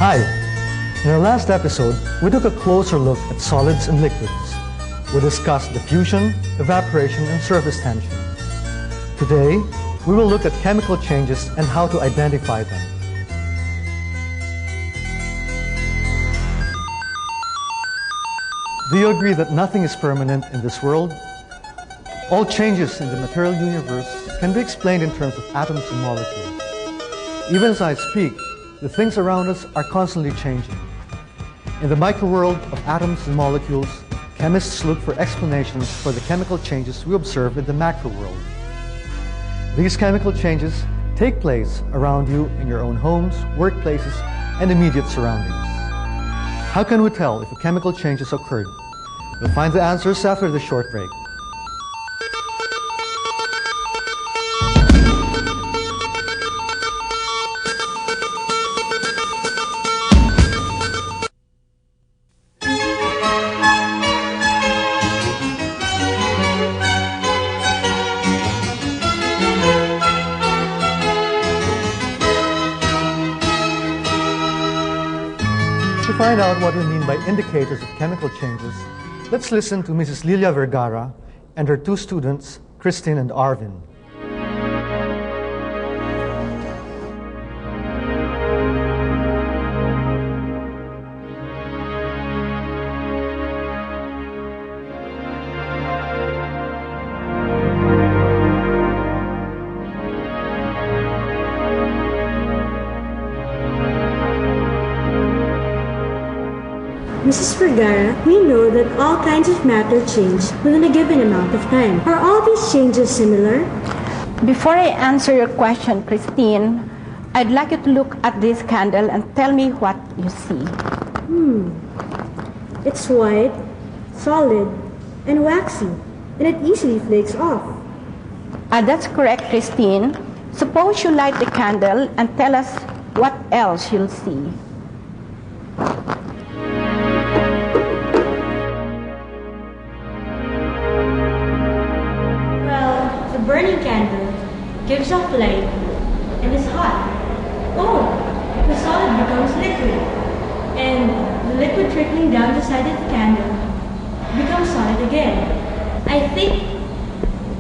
Hi! In our last episode, we took a closer look at solids and liquids. We discussed diffusion, evaporation, and surface tension. Today, we will look at chemical changes and how to identify them. Do you agree that nothing is permanent in this world? All changes in the material universe can be explained in terms of atoms and molecules. Even as I speak, the things around us are constantly changing. In the microworld of atoms and molecules, chemists look for explanations for the chemical changes we observe in the macroworld. These chemical changes take place around you in your own homes, workplaces, and immediate surroundings. How can we tell if a chemical change has occurred? We'll find the answers after the short break. To find out what we mean by indicators of chemical changes, let's listen to Mrs. Lilia Vergara and her two students, Christine and Arvin. Mrs. Vergara, we know that all kinds of matter change within a given amount of time. Are all these changes similar? Before I answer your question, Christine, I'd like you to look at this candle and tell me what you see. It's white, solid, and waxy, and it easily flakes off. That's correct, Christine. Suppose you light the candle and tell us what else you'll see. Burning candle gives off light and is hot. Oh, the solid becomes liquid, and the liquid trickling down the side of the candle becomes solid again. I think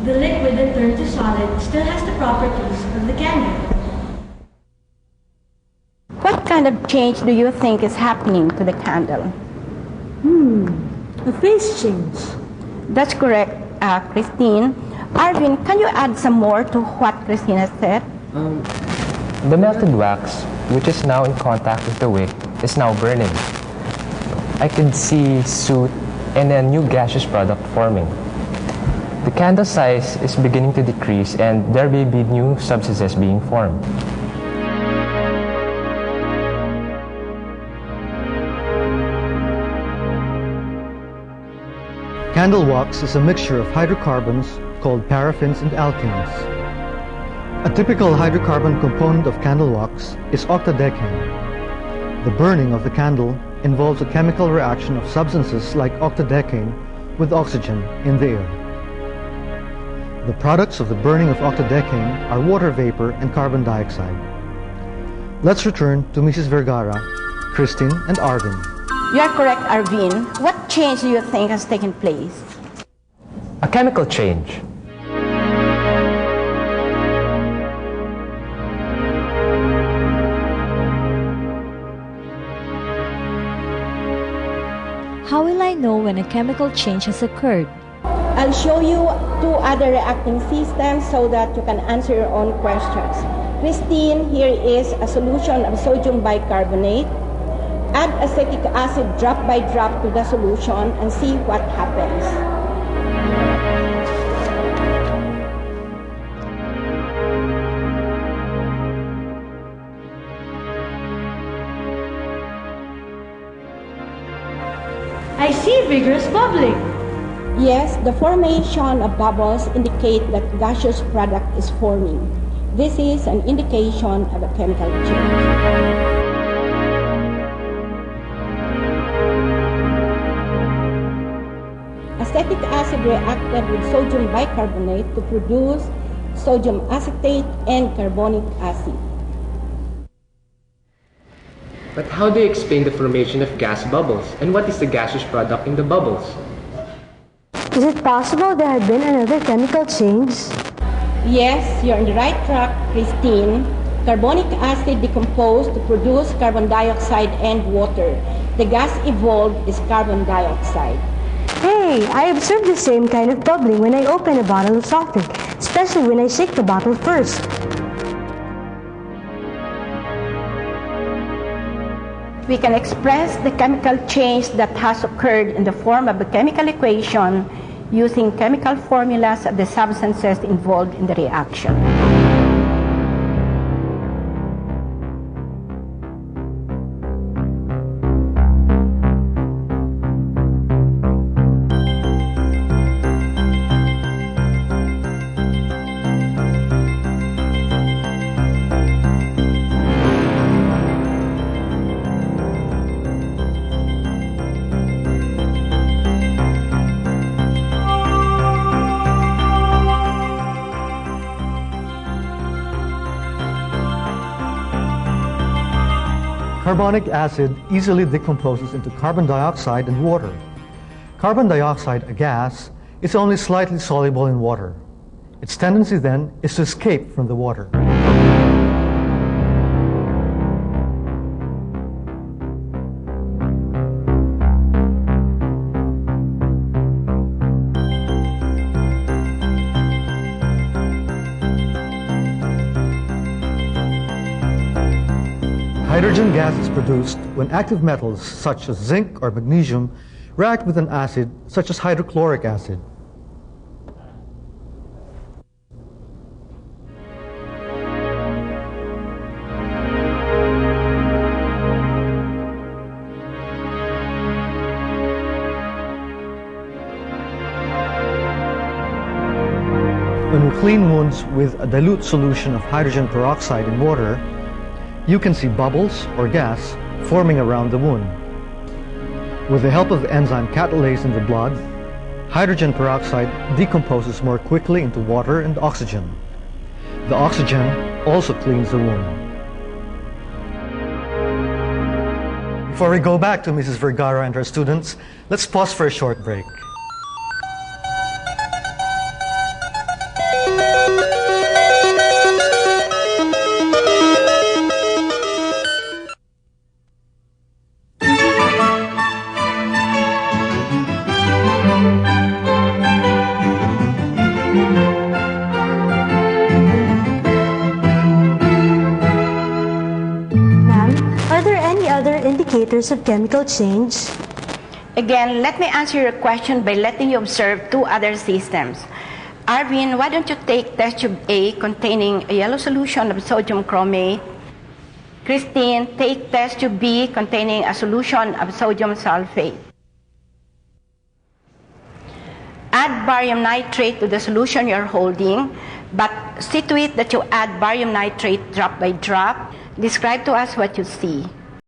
the liquid that turned to solid still has the properties of the candle. What kind of change do you think is happening to the candle? A phase change. That's correct, Christine. Arvin, can you add some more to what Christine has said? The melted wax, which is now in contact with the wick, is now burning. I could see soot and a new gaseous product forming. The candle size is beginning to decrease and there may be new substances being formed. Candle wax is a mixture of hydrocarbons called paraffins and alkanes. A typical hydrocarbon component of candle wax is octadecane. The burning of the candle involves a chemical reaction of substances like octadecane with oxygen in the air. The products of the burning of octadecane are water vapor and carbon dioxide. Let's return to Mrs. Vergara, Christine, and Arvin. You are correct, Arvin. What change do you think has taken place? A chemical change. How will I know when a chemical change has occurred? I'll show you two other reacting systems so that you can answer your own questions. Christine, here is a solution of sodium bicarbonate. Add acetic acid drop by drop to the solution and see what happens. I see vigorous bubbling. Yes, the formation of bubbles indicate that gaseous product is forming. This is an indication of a chemical change. Acetic acid reacted with sodium bicarbonate to produce sodium acetate and carbonic acid. But how do you explain the formation of gas bubbles? And what is the gaseous product in the bubbles? Is it possible there had been another chemical change? Yes, you're on the right track, Christine. Carbonic acid decomposed to produce carbon dioxide and water. The gas evolved is carbon dioxide. Hey, I observed the same kind of bubbling when I open a bottle of soft drink, especially when I shake the bottle first. We can express the chemical change that has occurred in the form of a chemical equation using chemical formulas of the substances involved in the reaction. Carbonic acid easily decomposes into carbon dioxide and water. Carbon dioxide, a gas, is only slightly soluble in water. Its tendency then is to escape from the water. Hydrogen gas is produced when active metals such as zinc or magnesium react with an acid such as hydrochloric acid. When we clean wounds with a dilute solution of hydrogen peroxide in water, you can see bubbles or gas forming around the wound. With the help of the enzyme catalase in the blood, hydrogen peroxide decomposes more quickly into water and oxygen. The oxygen also cleans the wound. Before we go back to Mrs. Vergara and her students, let's pause for a short break. Indicators of chemical change? Again, let me answer your question by letting you observe two other systems. Arvin, why don't you take test tube A containing a yellow solution of sodium chromate? Christine, take test tube B containing a solution of sodium sulfate. Add barium nitrate to the solution you're holding, but see to it that you add barium nitrate drop by drop. Describe to us what you see.